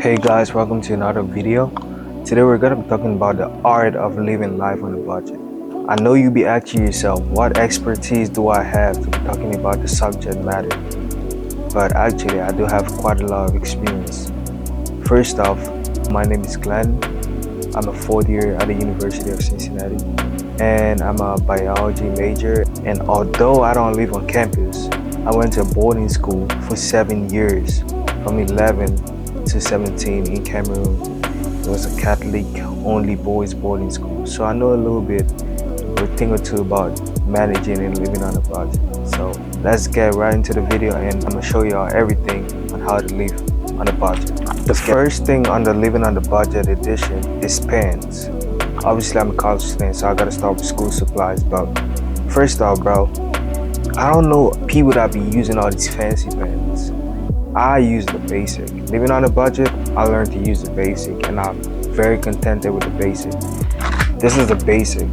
Hey guys, welcome to another video. Today we're gonna be talking about the art of living life on a budget. I know you be asking yourself, what expertise do I have to be talking about the subject matter? But actually, I do have quite a lot of experience. First off, my name is Glenn. I'm a fourth year at the University of Cincinnati, and I'm a biology major. And although I don't live on campus, I went to a boarding school for 7 years, from 11 to 17 in Cameroon. It was a Catholic only boys boarding school, so I know a little bit, or a thing or two about managing and living on a budget. So let's get right into the video, and I'm gonna show y'all everything on how to live on a budget. The first thing on the living on the budget edition is pens. Obviously I'm a college student, so I gotta start with school supplies. But first off, bro, I don't know people that be using all these fancy pens. I use the basic. Living on a budget, I learned to use the basic, and I'm very contented with the basic. This is the basic,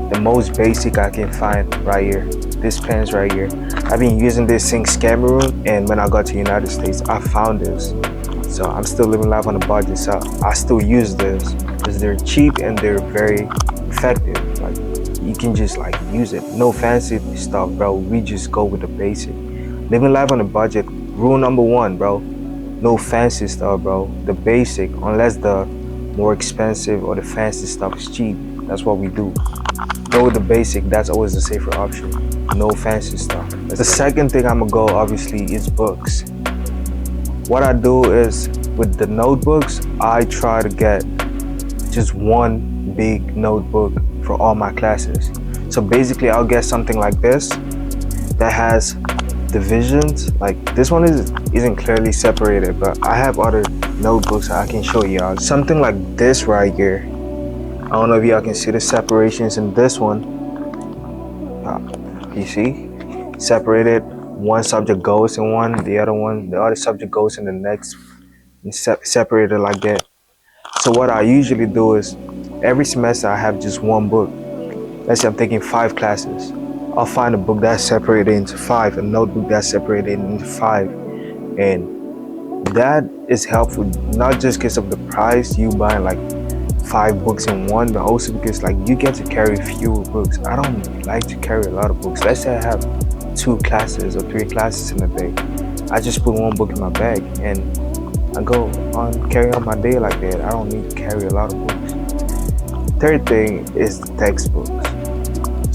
the most basic I can find right here. This pen's right here. I've been using this since Cameroon, and when I got to United States, I found this. So I'm still living life on a budget, so I still use this because they're cheap and they're very effective. Like, you can just like use it. No fancy stuff, bro. We just go with the basic. Living life on a budget. Rule number one, bro, no fancy stuff, bro. The basic, unless the more expensive or the fancy stuff is cheap, that's what we do. Go with the basic, that's always the safer option. No fancy stuff. The second thing I'm gonna go, obviously, is books. What I do is, with the notebooks, I try to get just one big notebook for all my classes. So basically, I'll get something like this that has divisions. Like this one isn't clearly separated, but I have other notebooks I can show y'all. Something like this right here. I don't know if y'all can see the separations in this one. You see? Separated. One subject goes in one, the other subject goes in the next, and separated like that. So what I usually do is, every semester I have just one book. Let's say I'm taking 5 classes. I'll find a book that's separated into 5, a notebook that's separated into 5, and that is helpful not just because of the price, you buying like 5 books in one, but also because like you get to carry fewer books. I don't like to carry a lot of books. Let's say I have 2 classes or 3 classes in a day. I just put one book in my bag and I go on carry on my day like that. I don't need to carry a lot of books. Third thing is the textbooks.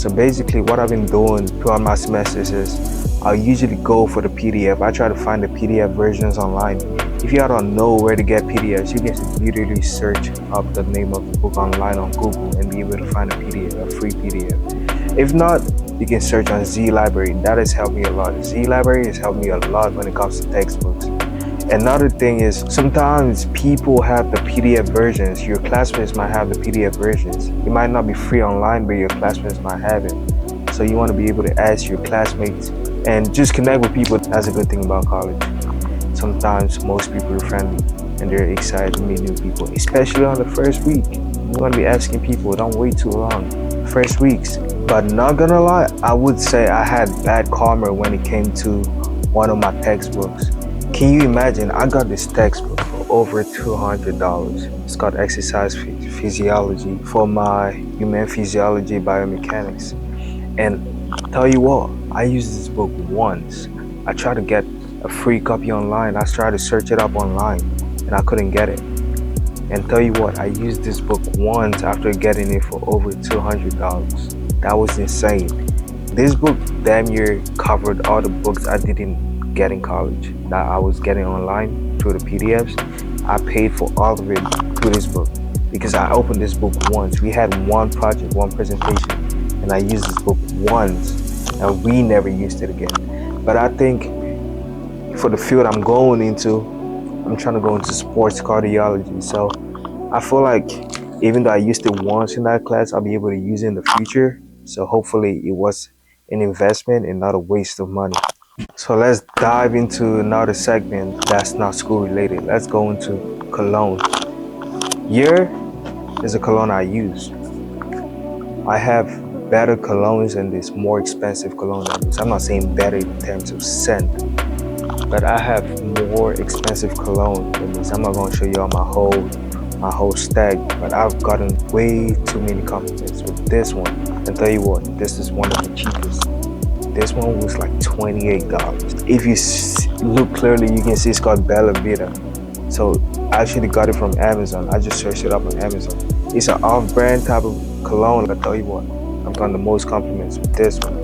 So basically what I've been doing throughout my semesters is I'll usually go for the PDF. I try to find the PDF versions online. If y'all don't know where to get PDFs, you can literally search up the name of the book online on Google and be able to find a PDF, a free PDF. If not, you can search on Z Library. That has helped me a lot. Z Library has helped me a lot when it comes to textbooks. Another thing is, sometimes people have the PDF versions. Your classmates might have the PDF versions. It might not be free online, but your classmates might have it. So you want to be able to ask your classmates and just connect with people. That's a good thing about college. Sometimes most people are friendly and they're excited to meet new people, especially on the first week. You want to be asking people, don't wait too long. First weeks. But not gonna lie, I would say I had bad karma when it came to one of my textbooks. Can you imagine? I got this textbook for over $200. It's called Exercise Physiology for my Human Physiology Biomechanics. And tell you what, I used this book once. I tried to get a free copy online. I tried to search it up online and I couldn't get it. And tell you what, I used this book once after getting it for over $200. That was insane. This book damn near covered all the books I didn't get in college that I was getting online through the PDFs. I paid for all of it through this book because I opened this book once. We had one project, one presentation, and I used this book once and we never used it again. But I think for the field I'm going into, I'm trying to go into sports cardiology. So I feel like even though I used it once in that class, I'll be able to use it in the future. So hopefully it was an investment and not a waste of money. So let's dive into another segment that's not school related. Let's go into cologne. Here is a cologne I use. I have better colognes than this, more expensive cologne than this. I'm not saying better in terms of scent, but I have more expensive cologne than this. I'm not gonna show y'all my whole stack, but I've gotten way too many compliments with this one. And tell you what, this is one of the cheapest. This one was like $28. If you look clearly, you can see it's called Bella Vita. So I actually got it from Amazon. I just searched it up on Amazon. It's an off-brand type of cologne. I tell you what, I've gotten the most compliments with this one.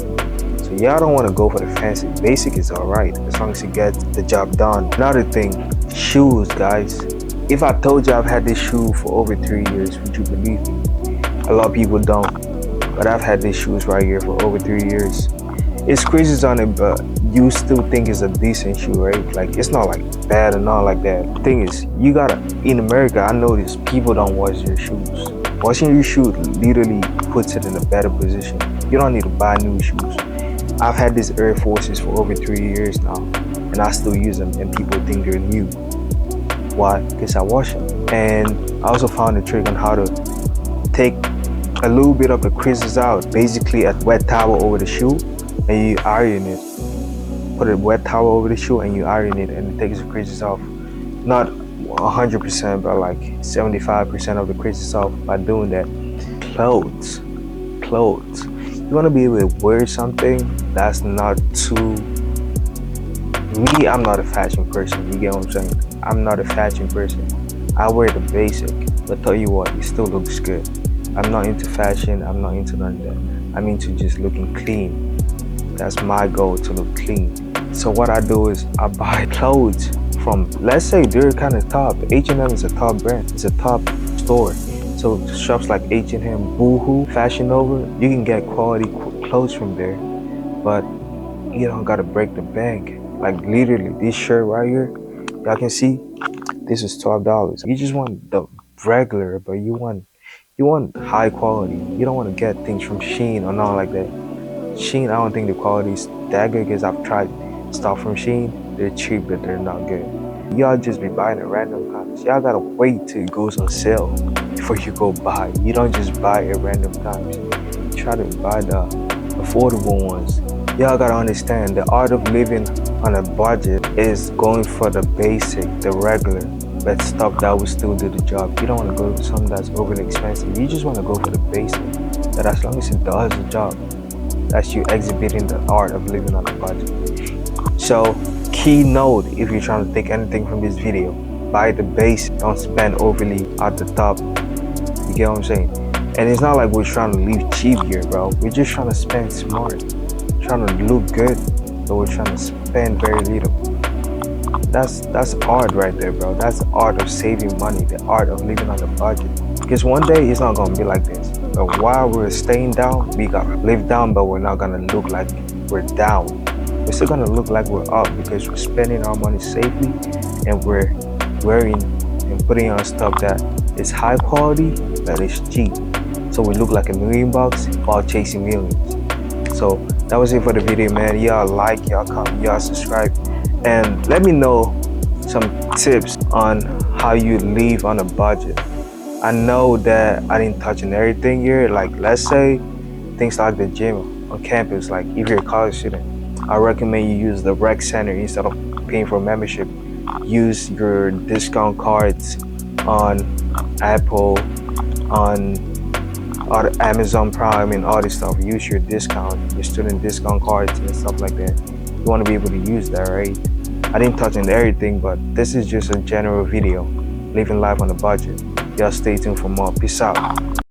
So y'all don't want to go for the fancy. Basic is alright as long as you get the job done. Another thing, shoes, guys. If I told you I've had this shoe for over 3 years, would you believe me? A lot of people don't, but I've had these shoes right here for over 3 years. It's creases on it, but you still think it's a decent shoe, right? Like, it's not like bad or not like that. The thing is, you gotta, in America, I notice people don't wash their shoes. Washing your shoes literally puts it in a better position. You don't need to buy new shoes. I've had these Air Forces for over 3 years now, and I still use them, and people think they're new. Why? Because I wash them. And I also found a trick on how to take a little bit of the creases out. Basically, a wet towel over the shoe, and you iron it. Put a wet towel over the shoe and you iron it, and it takes the creases off. Not 100%, but like 75% of the creases off by doing that. Clothes. You want to be able to wear something that's not too... Me, I'm not a fashion person. You get what I'm saying? I'm not a fashion person. I wear the basic, but tell you what, it still looks good. I'm not into fashion. I'm not into none of that. I'm into just looking clean. That's my goal, to look clean. So what I do is I buy clothes from, let's say they're kind of top. H&M is a top brand. It's a top store. So shops like H&M, Boohoo, Fashion Nova, you can get quality clothes from there, but you don't gotta break the bank. Like literally, this shirt right here, y'all can see, this is $12. You just want the regular, but you want high quality. You don't want to get things from Shein or not like that. Shein, I don't think the quality is that good, because I've tried stuff from Shein. They're cheap, but they're not good. Y'all just be buying at random times. Y'all gotta wait till it goes on sale before you go buy. You don't just buy at random times. Try to buy the affordable ones. Y'all gotta understand, the art of living on a budget is going for the basic, the regular, but stuff that will still do the job. You don't want to go for something that's overly expensive. You just want to go for the basic, that as long as it does the job, that's you exhibiting the art of living on a budget. So key note, if you're trying to take anything from this video, buy the base. Don't spend overly at the top. You get what I'm saying? And it's not like we're trying to live cheap here, bro. We're just trying to spend smart, trying to look good, but we're trying to spend very little. That's art right there, bro. That's the art of saving money, the art of living on a budget. Because one day it's not gonna be like this. But while we're staying down, we gotta live down, but we're not gonna look like we're down. We're still gonna look like we're up, because we're spending our money safely, and we're wearing and putting on stuff that is high quality, that is cheap. So we look like $1 million while chasing millions. So that was it for the video, man. Y'all like, y'all comment, y'all subscribe, and let me know some tips on how you live on a budget. I know that I didn't touch on everything here. Like, let's say things like the gym on campus. Like, if you're a college student, I recommend you use the rec center instead of paying for membership. Use your discount cards on Apple, on Amazon Prime, and all this stuff. Use your discount, your student discount cards and stuff like that. You want to be able to use that, right? I didn't touch on everything, but this is just a general video, living life on a budget. Y'all stay tuned for more. Peace out.